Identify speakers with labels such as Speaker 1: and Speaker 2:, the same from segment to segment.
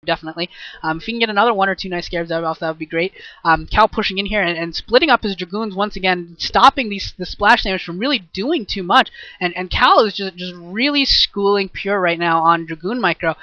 Speaker 1: definitely. If he can get another 1 or 2 nice scares out off, that would be great. Cal pushing in here and splitting up his Dragoons once again, stopping the splash damage from really doing too much. And Cal is just really schooling Pure right now on Dragoon Micro.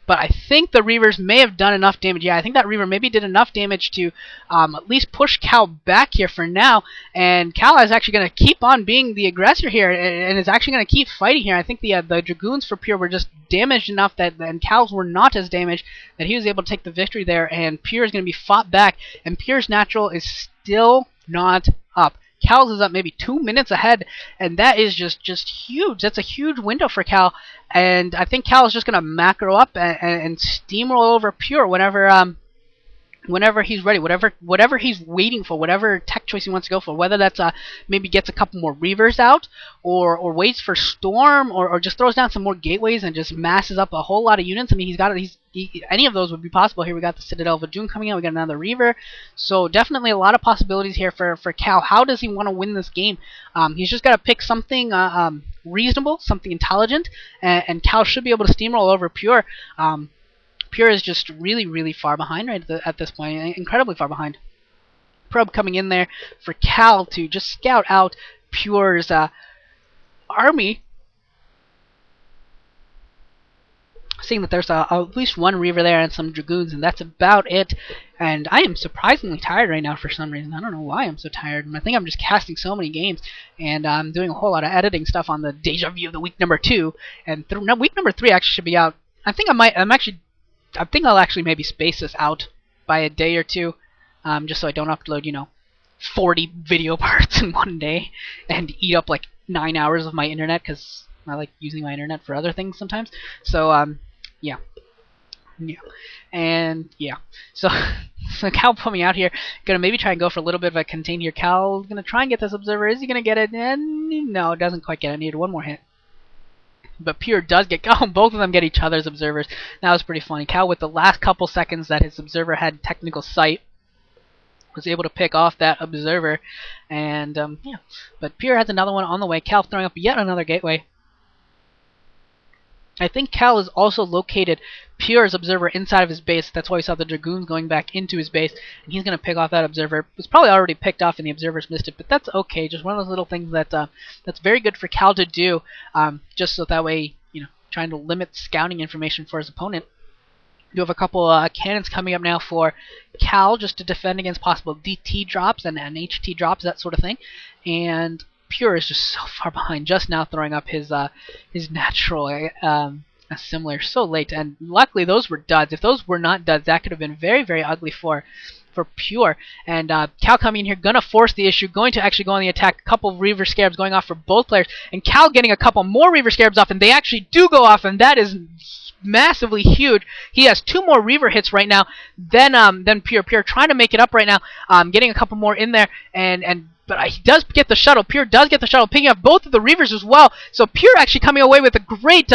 Speaker 1: But I think the Reavers may have done enough damage. Yeah, I think that Reaver maybe did enough damage to at least push Cal back here for now. And Cal is actually going to keep on being the aggressor here and is actually going to keep fighting here. I think the Dragoons for Pure were just damaged enough and Cal's were not as damaged that he was able to take the victory there. And Pure is going to be fought back. And Pure's natural is still not up. Cal's is up maybe 2 minutes ahead, and that is just huge. That's a huge window for Cal, and I think Cal is just going to macro up and steamroll over Pure whenever he's ready, whatever he's waiting for, whatever tech choice he wants to go for, whether that's maybe gets a couple more Reavers out, or waits for Storm, or just throws down some more gateways and just masses up a whole lot of units. I mean, any of those would be possible here. We got the Citadel of Ajun coming out, we got another Reaver, so definitely a lot of possibilities here for Cal. How does he want to win this game? He's just got to pick something reasonable, something intelligent, and Cal should be able to steamroll over Pure. Pure is just really, really far behind at this point, incredibly far behind. Probe coming in there for Cal to just scout out Pure's army. Seeing that there's at least one Reaver there and some Dragoons, and that's about it. And I am surprisingly tired right now for some reason. I don't know why I'm so tired. I think I'm just casting so many games, and I'm doing a whole lot of editing stuff on the Deja Vu of the week number 2, and week number 3 actually should be out. I think I'll actually maybe space this out by a day or two, just so I don't upload, 40 video parts in one day and eat up like 9 hours of my internet, because I like using my internet for other things sometimes. So, yeah. So Cal put me out here. Gonna maybe try and go for a little bit of a contain here. Cal's gonna try and get this Observer. Is he gonna get it? No, it doesn't quite get it. Needed one more hit. But Pure does get... Oh, both of them get each other's Observers. That was pretty funny. Cal, with the last couple seconds that his Observer had technical sight, was able to pick off that Observer. And, yeah. But Pure has another one on the way. Cal throwing up yet another gateway. I think Cal has also located Pure's Observer inside of his base. That's why we saw the Dragoons going back into his base. And he's going to pick off that Observer. It was probably already picked off and the Observers missed it, but that's okay. Just one of those little things that that's very good for Cal to do, just so that way, trying to limit scouting information for his opponent. We have a couple cannons coming up now for Cal, just to defend against possible DT drops and HT drops, that sort of thing. And Pure is just so far behind, just now throwing up his natural assembler so late, and luckily those were duds. If those were not duds, that could have been very, very ugly for Pure. And Cal coming in here, gonna force the issue, going to actually go on the attack. A couple of Reaver Scarabs going off for both players, and Cal getting a couple more Reaver Scarabs off, and they actually do go off, and that is massively huge. He has 2 more Reaver hits right now than Pure. Pure trying to make it up right now, getting a couple more in there, but he does get the shuttle. Pure does get the shuttle, picking up both of the Reavers as well. So Pure actually coming away with a great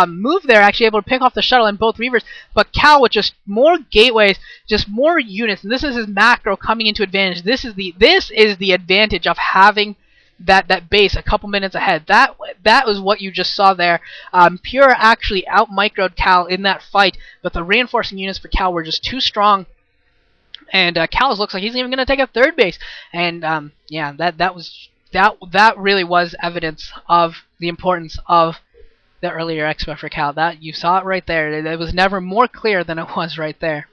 Speaker 1: move there, actually able to pick off the shuttle and both Reavers. But Cal with just more gateways, just more units, and this is his macro coming into advantage. This is the advantage of having that base a couple minutes ahead. That was what you just saw there. Pure actually out-microed Cal in that fight, but the reinforcing units for Cal were just too strong. And Cal looks like he's even going to take a third base. And yeah, that really was evidence of the importance of the earlier expo for Cal. That you saw it right there. It was never more clear than it was right there.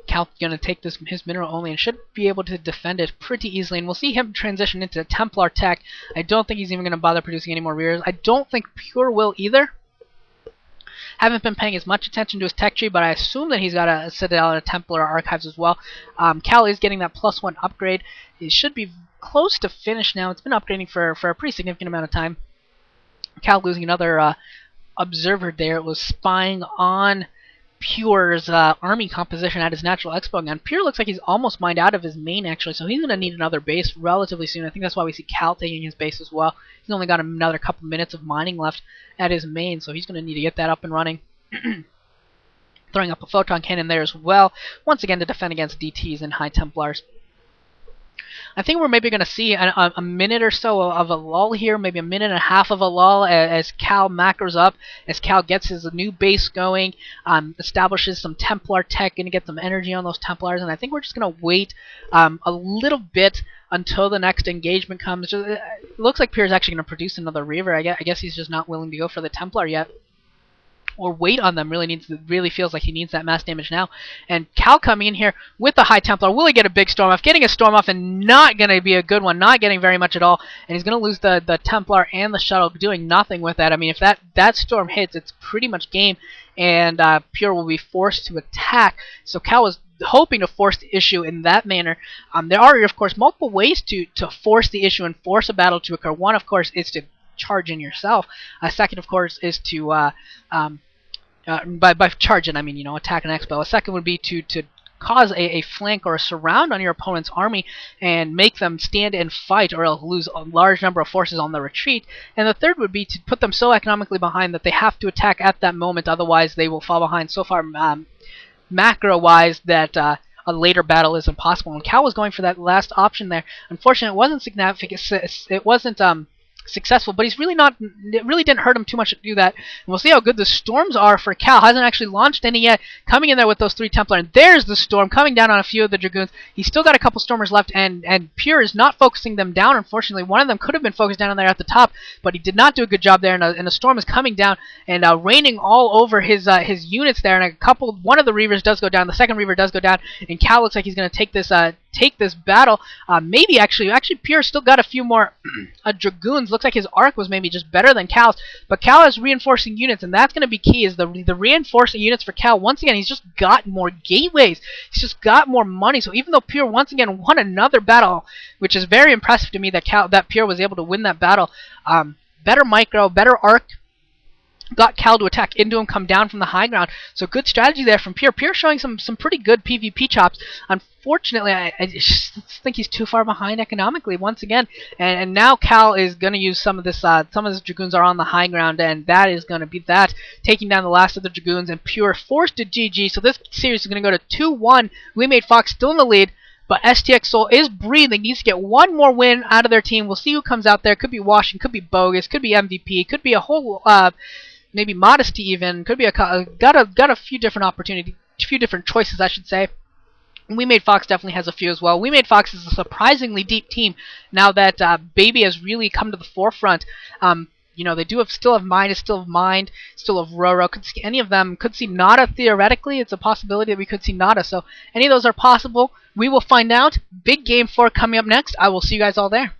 Speaker 1: Cal's going to take his mineral only and should be able to defend it pretty easily. And we'll see him transition into Templar tech. I don't think he's even going to bother producing any more rears. I don't think Pure will either. Haven't been paying as much attention to his tech tree, but I assume that he's got a Citadel and a Templar archives as well. Cal is getting that +1 upgrade. It should be close to finish now. It's been upgrading for a pretty significant amount of time. Cal losing another observer there. It was spying on Pure's army composition at his natural expo again. Pure looks like he's almost mined out of his main, actually, so he's going to need another base relatively soon. I think that's why we see Cal taking his base as well. He's only got another couple minutes of mining left at his main, so he's going to need to get that up and running. Throwing up a photon cannon there as well, once again to defend against DTs and High Templars. I think we're maybe going to see a minute or so of a lull here, maybe a minute and a half of a lull as Cal macros up, as Cal gets his new base going, establishes some Templar tech, going to get some energy on those Templars, and I think we're just going to wait a little bit until the next engagement comes. It looks like Pierre's actually going to produce another Reaver. I guess he's just not willing to go for the Templar yet. Or wait on them. Really feels like he needs that mass damage now. And Cal coming in here with the High Templar. Will he get a big Storm off? Getting a Storm off and not going to be a good one. Not getting very much at all. And he's going to lose the Templar and the Shuttle, doing nothing with that. I mean, if that Storm hits, it's pretty much game. And Pure will be forced to attack. So Cal was hoping to force the issue in that manner. There are, of course, multiple ways to force the issue and force a battle to occur. One, of course, is to charge in yourself. Second, of course, is to by charging, I mean, you know, attack an expo. A second would be to cause a flank or a surround on your opponent's army and make them stand and fight, or else lose a large number of forces on the retreat. And the third would be to put them so economically behind that they have to attack at that moment, otherwise they will fall behind so far macro-wise that a later battle is impossible. And Cal was going for that last option there. Unfortunately, it wasn't significant. It wasn't successful, but he's really not. It really didn't hurt him too much to do that. And we'll see how good the storms are for Cal. Hasn't actually launched any yet. Coming in there with those 3 Templar, and there's the storm coming down on a few of the Dragoons. He's still got a couple Stormers left, and Pure is not focusing them down. Unfortunately, one of them could have been focused down there at the top, but he did not do a good job there. And the storm is coming down and raining all over his units there. And one of the Reavers does go down. The second Reaver does go down, and Cal looks like he's going to take this battle. Maybe actually Pure still got a few more Dragoons. Looks like his arc was maybe just better than Cal's, but Cal has reinforcing units, and that's going to be key, is the reinforcing units for Cal. Once again, he's just got more gateways. He's just got more money. So even though Pure once again won another battle, which is very impressive to me that Pure was able to win that battle, better micro, better arc, got Cal to attack into him, come down from the high ground. So good strategy there from Pure. Pure showing some pretty good PvP chops. Unfortunately, I just think he's too far behind economically once again. And now Cal is going to use some of this. Some of his Dragoons are on the high ground, and that is going to be that, taking down the last of the Dragoons, and Pure forced to GG. So this series is going to go to 2-1. We made Fox still in the lead. But STX Soul is breathing. Needs to get one more win out of their team. We'll see who comes out there. Could be Washington, could be Bogus, could be MVP, could be a whole maybe Modesty even. Could be got a few different opportunities, a few different choices, I should say. We Made Fox definitely has a few as well. We Made Fox is a surprisingly deep team now that Baby has really come to the forefront. You know, they still have Mind, still have Roro. Could see any of them. Could see Nada theoretically. It's a possibility that we could see Nada. So any of those are possible. We will find out. Big game 4 coming up next. I will see you guys all there.